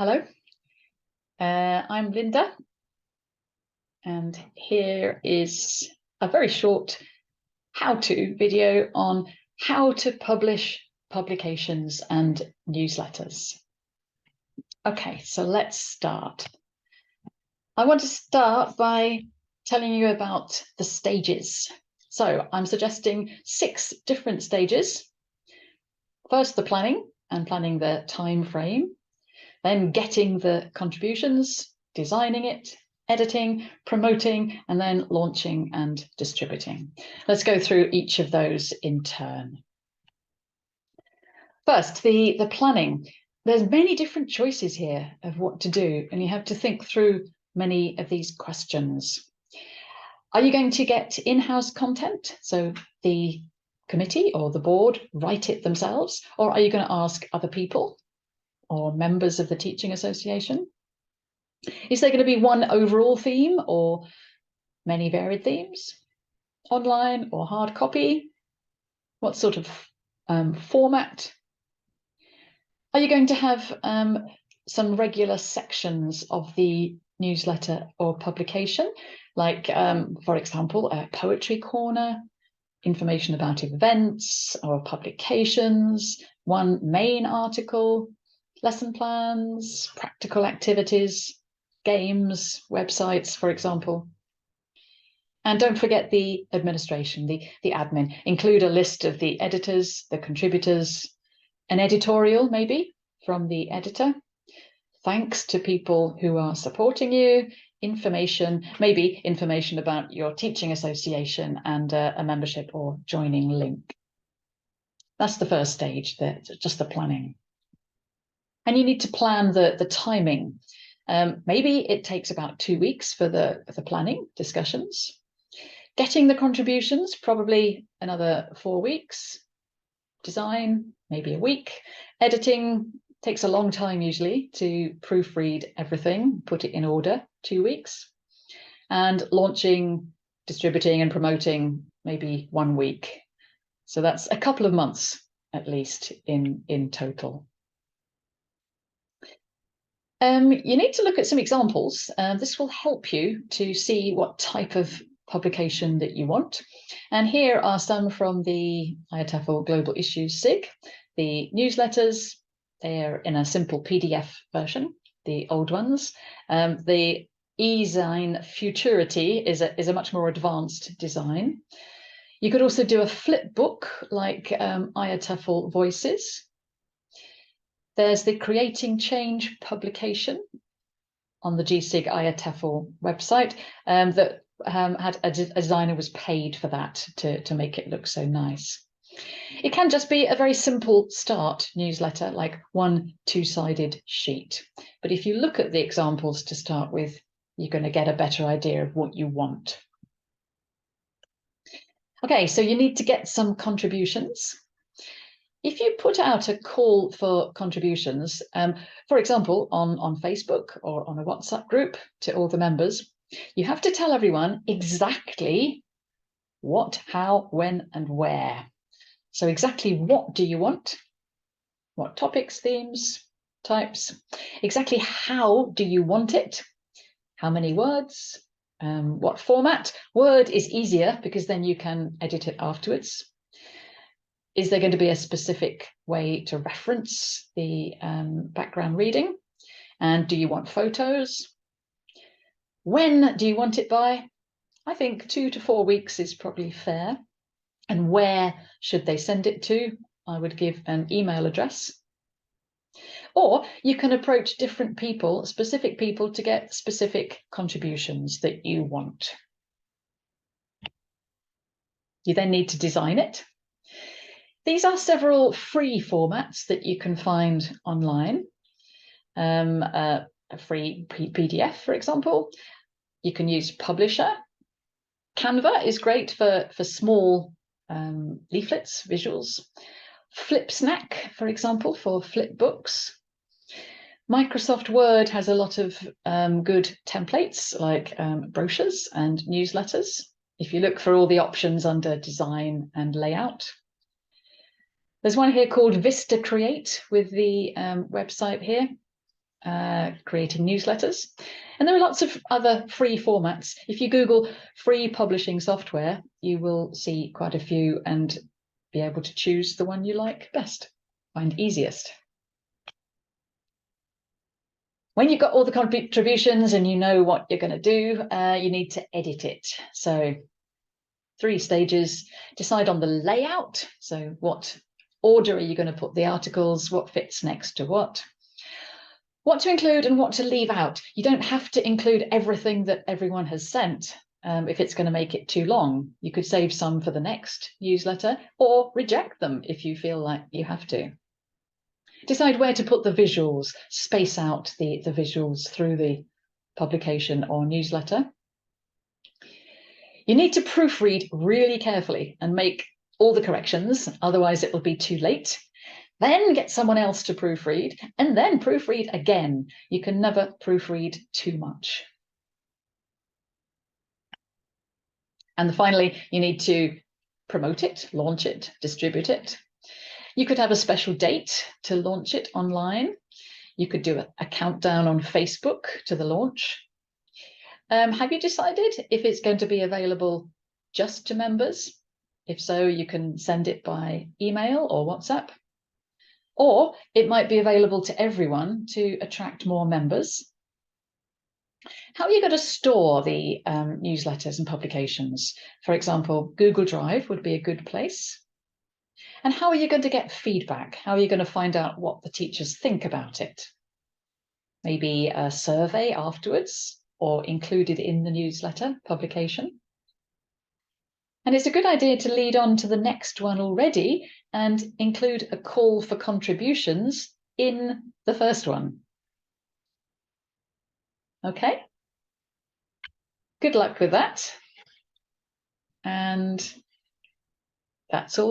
Hello, I'm Linda, and here is a very short how-to video on how to publish publications and newsletters. Okay, so let's start. I want to start by telling you about the stages. So I'm suggesting 6 different stages. First, the planning and planning the time frame. Then getting the contributions, designing it, editing, promoting, and then launching and distributing. Let's go through each of those in turn. First, the planning. There's many different choices here of what to do, and you have to think through many of these questions. Are you going to get in-house content? So the committee or the board write it themselves, or are you going to ask other people or members of the teaching association? Is there going to be one overall theme or many varied themes? Online or hard copy? What sort of format? Are you going to have some regular sections of the newsletter or publication, like, for example, a poetry corner, information about events or publications, one main article, lesson plans, practical activities, games, websites, for example. And don't forget the administration, the admin. Include a list of the editors, the contributors, an editorial maybe from the editor, thanks to people who are supporting you, information, maybe information about your teaching association and a membership or joining link. That's the first stage, just the planning. And you need to plan the timing. Maybe it takes about 2 weeks for the planning discussions. Getting the contributions, probably another 4 weeks. Design, maybe a week. Editing takes a long time usually to proofread everything, put it in order, 2 weeks. And launching, distributing and promoting, maybe 1 week. So that's a couple of months at least in total. You need to look at some examples. This will help you to see what type of publication that you want. And here are some from the IATEFL Global Issues SIG. The newsletters, they're in a simple PDF version, the old ones. The eZine Futurity is a much more advanced design. You could also do a flip book like IATEFL Voices. There's the Creating Change publication on the GSIG IATEFL website that had a designer was paid for that to make it look so nice. It can just be a very simple start newsletter, like one 2-sided sheet. But if you look at the examples to start with, you're going to get a better idea of what you want. Okay, so you need to get some contributions. If you put out a call for contributions, for example, on Facebook or on a WhatsApp group to all the members, you have to tell everyone exactly what, how, when, and where. So exactly what do you want? What topics, themes, types? Exactly how do you want it? How many words? What format? Word is easier because then you can edit it afterwards. Is there going to be a specific way to reference the background reading? And do you want photos? When do you want it by? I think 2 to 4 weeks is probably fair. And where should they send it to? I would give an email address. Or you can approach different people, specific people, to get specific contributions that you want. You then need to design it. These are several free formats that you can find online. A free PDF, for example. You can use Publisher. Canva is great for small leaflets, visuals. FlipSnack, for example, for flip books. Microsoft Word has a lot of good templates like brochures and newsletters. If you look for all the options under design and layout. There's one here called Vista Create with the website here. creating newsletters. And there are lots of other free formats. If you Google free publishing software, you will see quite a few and be able to choose the one you like best, find easiest. When you've got all the contributions and you know what you're going to do, you need to edit it. So 3 stages: decide on the layout. So what order are you going to put the articles? What fits next to what? What to include and what to leave out. You don't have to include everything that everyone has sent. If it's going to make it too long, you could save some for the next newsletter or reject them if you feel like you have to. Decide where to put the visuals, space out the visuals through the publication or newsletter. You need to proofread really carefully and make all the corrections, otherwise it will be too late. Then get someone else to proofread, and then proofread again. You can never proofread too much. And finally, you need to promote it, launch it, distribute it. You could have a special date to launch it online. You could do a countdown on Facebook to the launch. Have you decided if it's going to be available just to members? If so, you can send it by email or WhatsApp. Or it might be available to everyone to attract more members. How are you going to store the newsletters and publications? For example, Google Drive would be a good place. And how are you going to get feedback? How are you going to find out what the teachers think about it? Maybe a survey afterwards or included in the newsletter publication. And it's a good idea to lead on to the next one already and include a call for contributions in the first one. Okay? Good luck with that. And that's all.